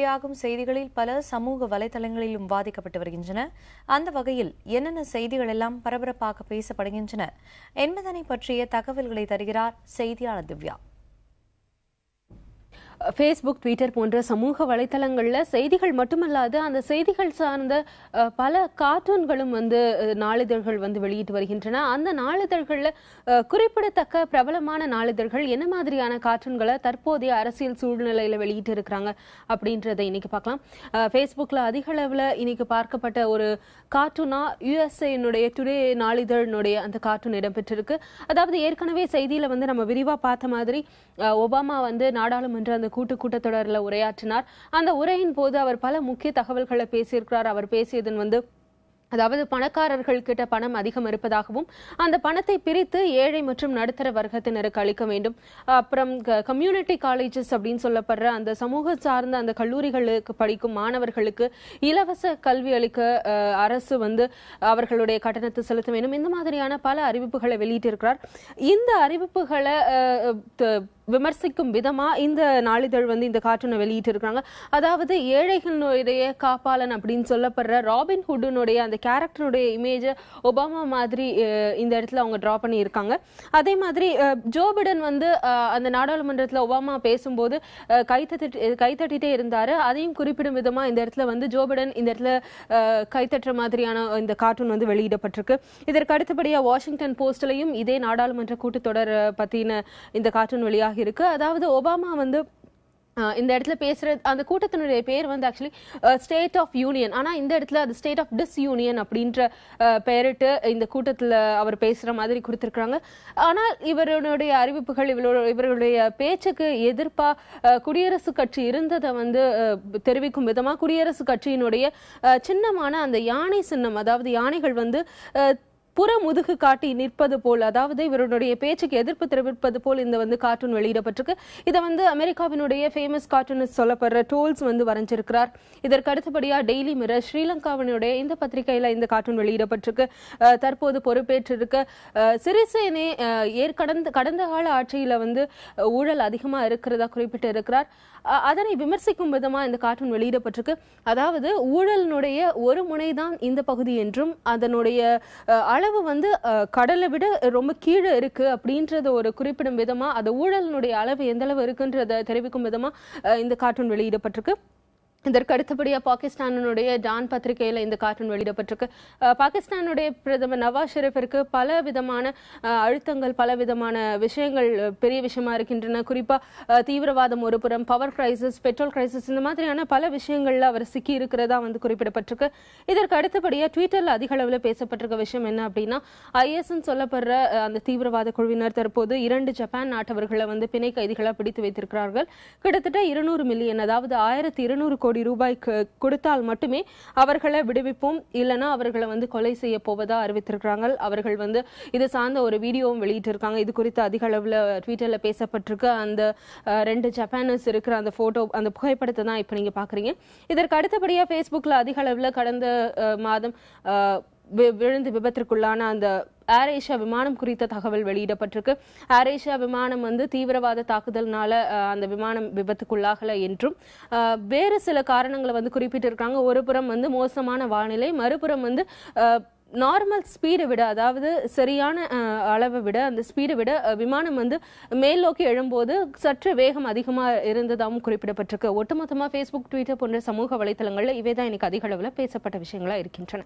வெளியாகும் செய்திகளில் பல சமூக வலைதளங்களிலும் விவாதிக்கப்பட்டு வருகின்றன. அந்த வகையில் என்னென்ன செய்திகள் எல்லாம் பரபரப்பாக பேசப்படுகின்றன என்பதனை பற்றிய தகவல்களை தருகிறார் செய்தியாளர் திவ்யா. ஃபேஸ்புக், ட்விட்டர் போன்ற சமூக வலைத்தளங்களில் செய்திகள் மட்டுமல்லாது அந்த செய்திகள் சார்ந்த பல கார்ட்டூன்களும் நாளிதழ்கள் வெளியிட்டு வருகின்றன. அந்த நாளிதழ்களில் குறிப்பிடத்தக்க பிரபலமான நாளிதழ்கள் என்ன மாதிரியான கார்ட்டூன்களை தற்போதைய அரசியல் சூழ்நிலையில் வெளியிட்டு இருக்கிறாங்க அப்படின்றத இன்னைக்கு பார்க்கலாம். ஃபேஸ்புக்கில் அதிக அளவில் இன்னைக்கு பார்க்கப்பட்ட ஒரு கார்ட்டூனா யுஎஸ்ஏனுடைய டுடே நாளிதழினுடைய அந்த கார்ட்டூன் இடம்பெற்றிருக்கு. அதாவது ஏற்கனவே செய்தியில நம்ம விரிவா பார்த்த மாதிரி ஒபாமா நாடாளுமன்ற அந்த கூட்டத்தொடரில் உரையாற்றினார். அந்த உரையின் போது அவர் பல முக்கிய தகவல்களை பேசியிருக்கிறார். அவர் பேசியதன் அதாவது பணக்காரர்கள் கிட்ட பணம் அதிகம் இருப்பதாகவும் அந்த பணத்தை பிரித்து ஏழை மற்றும் நடுத்தர வர்க்கத்தினருக்கு அளிக்க வேண்டும். அப்புறம் கம்யூனிட்டி காலேஜஸ் அப்படின்னு சொல்லப்படுற அந்த சமூக சார்ந்த அந்த கல்லூரிகளுக்கு படிக்கும் மாணவர்களுக்கு இலவச கல்வி அளிக்க அரசு அவர்களுடைய கட்டணத்தை செலுத்த வேண்டும். இந்த மாதிரியான பல அறிவிப்புகளை வெளியிட்டிருக்கிறார். இந்த அறிவிப்புகளை விமர்சிக்கும் விதமா இந்த நாளிதழ் இந்த கார்ட்டூனை வெளியிட்டு இருக்காங்க. அதாவது ஏழைகளுடைய காப்பாளன் அப்படின்னு சொல்லப்படுற ராபின் ஹுட்னுடைய அந்த கேரக்டருடைய இமேஜ் ஒபாமா மாதிரி இந்த இடத்துல அவங்க டிரா பண்ணி இருக்காங்க. அதே மாதிரி ஜோ பிடன் அந்த நாடாளுமன்றத்தில் ஒபாமா பேசும்போது கைத்தட்டிட்டே இருந்தாரு. அதையும் குறிப்பிடும் விதமா இந்த இடத்துல ஜோ பிடன் இந்த இடத்துல கைத்தட்டுற மாதிரியான இந்த கார்ட்டூன் வெளியிடப்பட்டிருக்கு. இதற்கு அடுத்தபடியா வாஷிங்டன் போஸ்ட்லயும் இதே நாடாளுமன்ற கூட்டத்தொடர் பத்தின இந்த கார்ட்டூன் வெளியாக இருக்கு. அதாவது ஒபாமா இந்த இடத்துல பேசுற அந்த கூட்டத்தினுடைய பேர் ஆக்சுவலி ஸ்டேட் ஆஃப் யூனியன். ஆனா இந்த இடத்துல அது ஸ்டேட் ஆஃப் டிஸ்யூனியன் அப்படின்ற பெயரிட்டு இந்த கூட்டத்துல அவர் பேசுற மாதிரி கொடுத்திருக்காங்க. ஆனால் இவருடைய அறிவிப்புகள் இவர்களுடைய பேச்சுக்கு எதிர்ப்பா குடியரசுக் கட்சி இருந்ததை தெரிவிக்கும் விதமா குடியரசுக் கட்சியினுடைய சின்னமான அந்த யானை சின்னம், அதாவது யானைகள் புற முதுகு காட்டி நிற்பது போல், அதாவது இவருடைய பேச்சுக்கு எதிர்ப்பு தெரிவிப்பது போல் இந்த கார்ட்டூன் வெளியிடப்பட்டிருக்கு. இதை அமெரிக்காவினுடைய ஃபேமஸ் கார்ட்டூனிஸ்ட் சொல்லப்படுற டோல்ஸ் வரைஞ்சிருக்கிறார். இதற்கு அடுத்தபடியா டெய்லி மிரர் ஸ்ரீலங்காவினுடைய இந்த பத்திரிகையில இந்த கார்ட்டூன் வெளியிடப்பட்டிருக்கு. தற்போது பொறுப்பேற்றிருக்க சிறிசேனே கடந்த கால ஆட்சியில ஊழல் அதிகமா இருக்கிறதா குறிப்பிட்டு இருக்கிறார். அதனை விமர்சிக்கும் விதமா இந்த கார்ட்டூன் வெளியிடப்பட்டிருக்கு. அதாவது ஊழலினுடைய ஒரு முனைதான் இந்த பகுதி என்றும் அதனுடைய அளவு கடலை விட ரொம்ப கீழே இருக்கு அப்படின்றத ஒரு குறிப்பிடும் விதமா அந்த ஊழலினுடைய அளவு எந்த அளவு இருக்குன்றத தெரிவிக்கும் விதமா இந்த கார்ட்டூன் வெளியிடப்பட்டிருக்கு. இதற்கு அடுத்தபடியா பாகிஸ்தானுடைய டான் பத்திரிகையில இந்த கார்ட்டூன் வெளியிடப்பட்டிருக்கு. பாகிஸ்தானுடைய பிரதமர் நவாஸ் ஷெரீஃபிற்கு பல விதமான அழுத்தங்கள், பல விதமான விஷயங்கள் பெரிய விஷயமா இருக்கின்றன. குறிப்பா தீவிரவாதம் ஒரு புறம், பவர் கிரைசிஸ், பெட்ரோல் கிரைசிஸ், இந்த மாதிரியான பல விஷயங்கள்ல அவர் சிக்கி இருக்கிறதா குறிப்பிடப்பட்டிருக்கு. இதற்கு அடுத்தபடியா ட்விட்டர்ல அதிக அளவில் பேசப்பட்டிருக்க விஷயம் என்ன அப்படின்னா, IS சொல்லப்படுற அந்த தீவிரவாத குழுவினர் தற்போது 2 ஜப்பான் நாட்டவர்களை பிணை கைதிகளை பிடித்து வைத்திருக்கிறார்கள். கிட்டத்தட்ட 200 மில்லியன், அதாவது 1200 கோடி ரூபாய்க்கு கொடுத்தால் மட்டுமே அவர்களை விடுவிப்போம், இல்லைன்னா அவர்களை கொலை செய்ய போவதா அறிவித்திருக்கிறாங்க. அவர்கள் இது சார்ந்த ஒரு வீடியோவும் வெளியிட்டிருக்காங்க. இது குறித்து அதிக அளவில் ட்விட்டர்ல பேசப்பட்டிருக்கு. அந்த 2 ஜப்பானஸ் இருக்கிற அந்த போட்டோ, அந்த புகைப்படத்தை தான் இப்ப நீங்க பாக்குறீங்க. இதற்கு அடுத்தபடியா ஃபேஸ்புக்ல அதிக அளவில் கடந்த மாதம் விழுந்து விபத்திற்குள்ளான அந்த ஏர் ஏஷியா விமானம் குறித்த தகவல் வெளியிடப்பட்டிருக்கு. ஏர் ஏஷியா விமானம் தீவிரவாத தாக்குதல்னால அந்த விமானம் விபத்துக்குள்ளாகல என்றும் வேறு சில காரணங்களை குறிப்பிட்டிருக்காங்க. ஒரு புறம் மோசமான வானிலை, மறுபுறம் நார்மல் ஸ்பீடை விட, அதாவது சரியான அளவை விட, அந்த ஸ்பீடை விட விமானம் மேல் நோக்கி எழும்போது சற்று வேகம் அதிகமாக இருந்ததாகவும் குறிப்பிடப்பட்டிருக்கு. ஒட்டுமொத்தமாக ஃபேஸ்புக், ட்விட்டர் போன்ற சமூக வலைதளங்களில் இவைதான் எனக்கு அதிக அளவில் பேசப்பட்ட விஷயங்களா இருக்கின்றன.